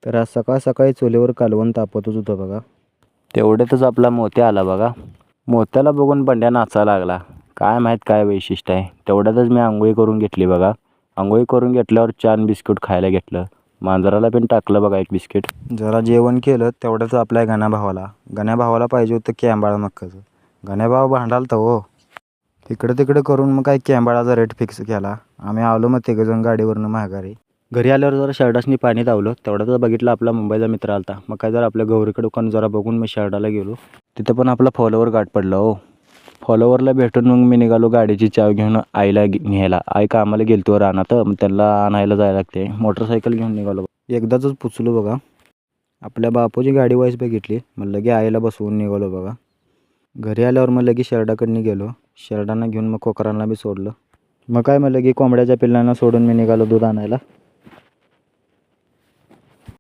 तर आज सकाळ सकाळी चुलीवर कालवण तापतच होतं बघा. तेवढ्यातच आपला मोत्या आला बघा. मोत्याला बघून बंड्या नाचायला लागला. काय माहीत काय वैशिष्ट्य आहे. तेवढ्यातच मी आंघोळी करून घेतली बघा. आंघोळी करून घेतल्यावर छान बिस्किट खायला घेतलं. मांजराला पण टाकलं बघा एक बिस्किट. जरा जेवण केलं तेवढ्याच आपल्या गण्या भावाला पाहिजे होतं कॅम्बाळा मक्काचं. गण्या भाव भांडालता हो. इकडं तिकडं करून मग काय कॅम्बाळाचा रेट फिक्स केला. आम्ही आलो मग तिघंजण गाडीवरनं माघारी. घरी आल्यावर जरा शर्टासनी पाणी धावलं. तेवढ्यातच बघितलं आपला मुंबईचा मित्र आलता. मग काय जरा आपल्या गौरीकडे पण जरा बघून मी शर्टाला गेलो. तिथं पण आपला फॉलोवर गाठ पडला हो. फॉलोवरला भेटून मग मी निघालो गाडीची चावी घेऊन आईला न्यायला. आई कामाला गेलती वर रानात, मग त्यांना आणायला जायला लागते. मोटरसायकल घेऊन निघालो. एकदाच पुचलो बघा. आपल्या बापूची गाडी वाईस बघितली. मग लगे आईला बसवून निघालो बघा. घरी आल्यावर मग लगे शर्टाकडनं गेलो. शर्टांना घेऊन मग कोकरांना बी सोडलं. मग काय मग लगे कोंबड्याच्या पिल्लांना सोडून मी निघालो दूध आणायला.